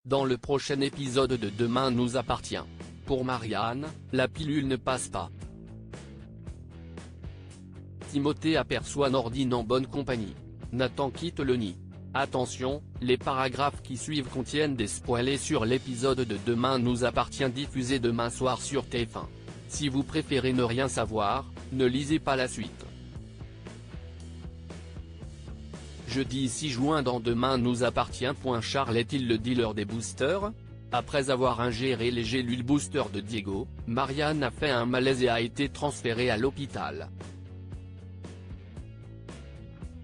Dans le prochain épisode de Demain nous appartient. Pour Marianne, la pilule ne passe pas. Timothée aperçoit Nordine en bonne compagnie. Nathan quitte le nid. Attention, les paragraphes qui suivent contiennent des spoilers sur l'épisode de Demain nous appartient diffusé demain soir sur TF1. Si vous préférez ne rien savoir, ne lisez pas la suite. Jeudi 6 juin dans Demain nous appartient. Charles est-il le dealer des boosters? Après avoir ingéré les gélules booster de Diego, Marianne a fait un malaise et a été transférée à l'hôpital.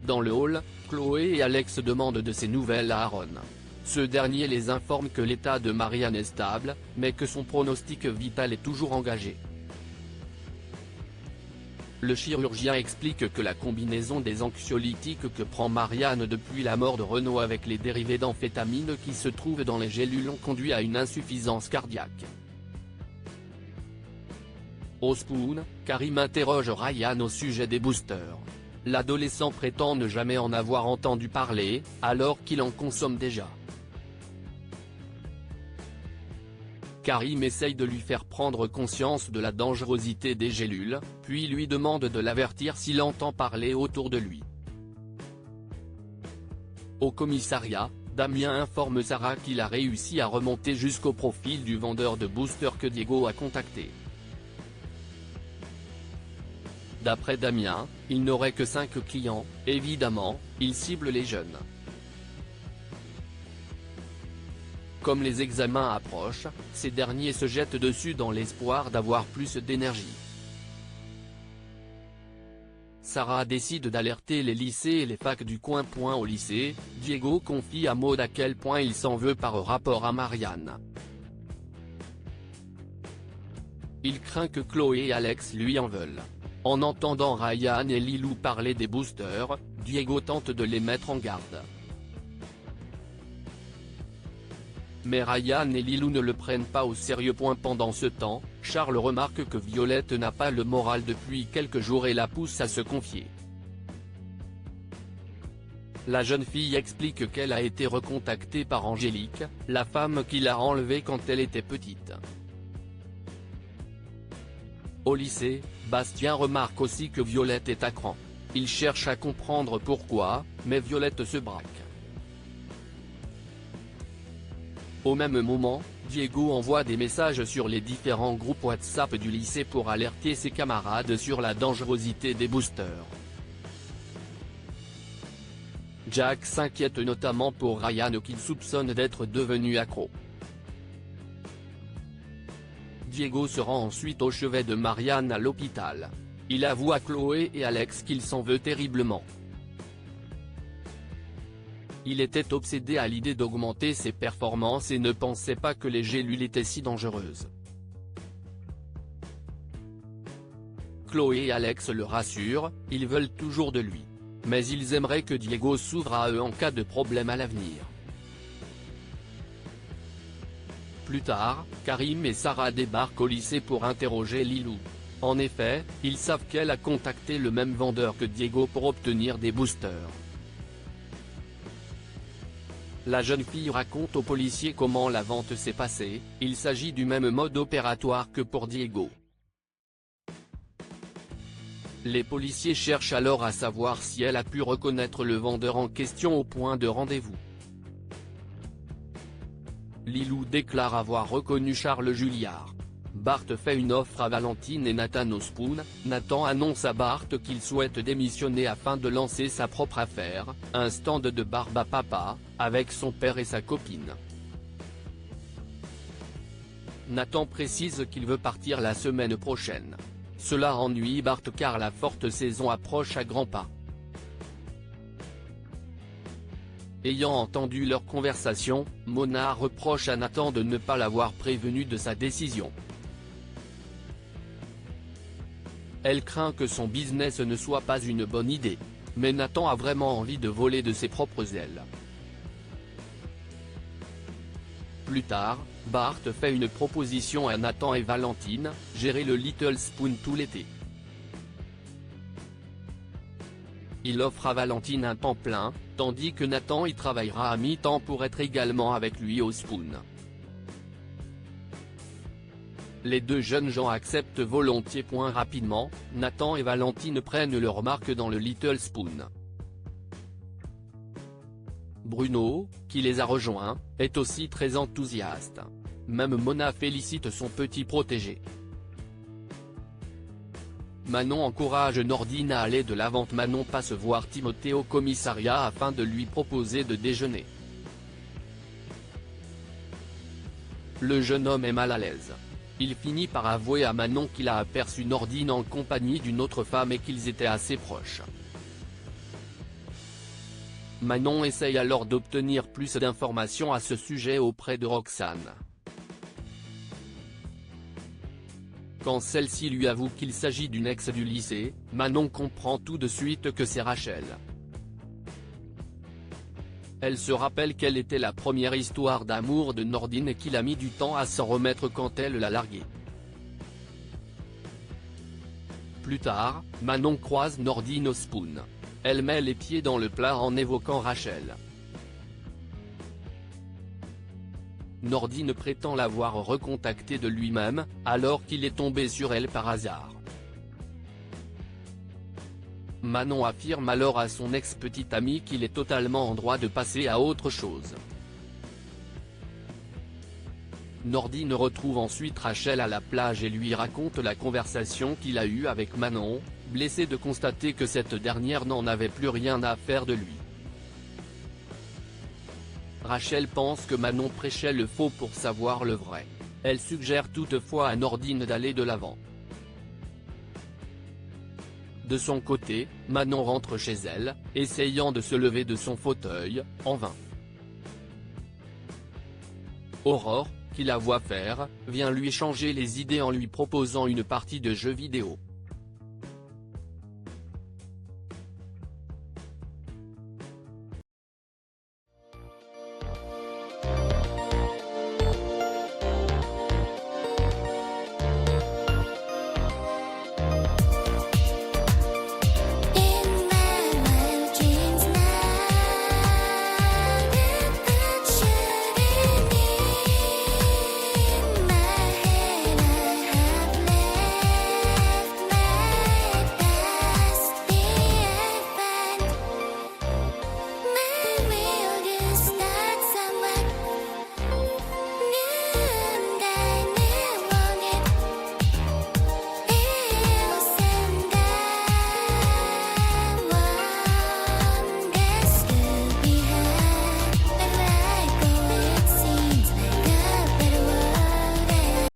Dans le hall, Chloé et Alex demandent de ses nouvelles à Aaron. Ce dernier les informe que l'état de Marianne est stable, mais que son pronostic vital est toujours engagé. Le chirurgien explique que la combinaison des anxiolytiques que prend Marianne depuis la mort de Renaud avec les dérivés d'amphétamine qui se trouvent dans les gélules ont conduit à une insuffisance cardiaque. Au Spoon, Karim interroge Ryan au sujet des boosters. L'adolescent prétend ne jamais en avoir entendu parler, alors qu'il en consomme déjà. Karim essaye de lui faire prendre conscience de la dangerosité des gélules, puis lui demande de l'avertir s'il entend parler autour de lui. Au commissariat, Damien informe Sarah qu'il a réussi à remonter jusqu'au profil du vendeur de boosters que Diego a contacté. D'après Damien, il n'aurait que 5 clients, évidemment, il cible les jeunes. Comme les examens approchent, ces derniers se jettent dessus dans l'espoir d'avoir plus d'énergie. Sarah décide d'alerter les lycées et les facs du coin. Au lycée, Diego confie à Maud à quel point il s'en veut par rapport à Marianne. Il craint que Chloé et Alex lui en veulent. En entendant Ryan et Lilou parler des boosters, Diego tente de les mettre en garde. Mais Ryan et Lilou ne le prennent pas au sérieux. Pendant ce temps, Charles remarque que Violette n'a pas le moral depuis quelques jours et la pousse à se confier. La jeune fille explique qu'elle a été recontactée par Angélique, la femme qui l'a enlevée quand elle était petite. Au lycée, Bastien remarque aussi que Violette est à cran. Il cherche à comprendre pourquoi, mais Violette se braque. Au même moment, Diego envoie des messages sur les différents groupes WhatsApp du lycée pour alerter ses camarades sur la dangerosité des boosters. Jack s'inquiète notamment pour Ryan qu'il soupçonne d'être devenu accro. Diego se rend ensuite au chevet de Marianne à l'hôpital. Il avoue à Chloé et Alex qu'il s'en veut terriblement. Il était obsédé à l'idée d'augmenter ses performances et ne pensait pas que les gélules étaient si dangereuses. Chloé et Alex le rassurent, ils veulent toujours de lui. Mais ils aimeraient que Diego s'ouvre à eux en cas de problème à l'avenir. Plus tard, Karim et Sarah débarquent au lycée pour interroger Lilou. En effet, ils savent qu'elle a contacté le même vendeur que Diego pour obtenir des boosters. La jeune fille raconte aux policiers comment la vente s'est passée, il s'agit du même mode opératoire que pour Diego. Les policiers cherchent alors à savoir si elle a pu reconnaître le vendeur en question au point de rendez-vous. Lilou déclare avoir reconnu Charles Julliard. Bart fait une offre à Valentine et Nathan au Spoon. Nathan annonce à Bart qu'il souhaite démissionner afin de lancer sa propre affaire, un stand de barbe à papa, avec son père et sa copine. Nathan précise qu'il veut partir la semaine prochaine. Cela ennuie Bart car la forte saison approche à grands pas. Ayant entendu leur conversation, Mona reproche à Nathan de ne pas l'avoir prévenu de sa décision. Elle craint que son business ne soit pas une bonne idée. Mais Nathan a vraiment envie de voler de ses propres ailes. Plus tard, Bart fait une proposition à Nathan et Valentine, gérer le Little Spoon tout l'été. Il offre à Valentine un temps plein, tandis que Nathan y travaillera à mi-temps pour être également avec lui au Spoon. Les deux jeunes gens acceptent volontiers. Rapidement, Nathan et Valentine prennent leur marque dans le Little Spoon. Bruno, qui les a rejoints, est aussi très enthousiaste. Même Mona félicite son petit protégé. Manon encourage Nordine à aller de l'avant. Manon passe voir Timothée au commissariat afin de lui proposer de déjeuner. Le jeune homme est mal à l'aise. Il finit par avouer à Manon qu'il a aperçu Nordine en compagnie d'une autre femme et qu'ils étaient assez proches. Manon essaye alors d'obtenir plus d'informations à ce sujet auprès de Roxane. Quand celle-ci lui avoue qu'il s'agit d'une ex du lycée, Manon comprend tout de suite que c'est Rachel. Elle se rappelle quelle était la première histoire d'amour de Nordine et qu'il a mis du temps à s'en remettre quand elle l'a largué. Plus tard, Manon croise Nordine au Spoon. Elle met les pieds dans le plat en évoquant Rachel. Nordine prétend l'avoir recontactée de lui-même, alors qu'il est tombé sur elle par hasard. Manon affirme alors à son ex-petite amie qu'il est totalement en droit de passer à autre chose. Nordine retrouve ensuite Rachel à la plage et lui raconte la conversation qu'il a eue avec Manon, blessé de constater que cette dernière n'en avait plus rien à faire de lui. Rachel pense que Manon prêchait le faux pour savoir le vrai. Elle suggère toutefois à Nordine d'aller de l'avant. De son côté, Manon rentre chez elle, essayant de se lever de son fauteuil, en vain. Aurore, qui la voit faire, vient lui changer les idées en lui proposant une partie de jeux vidéo.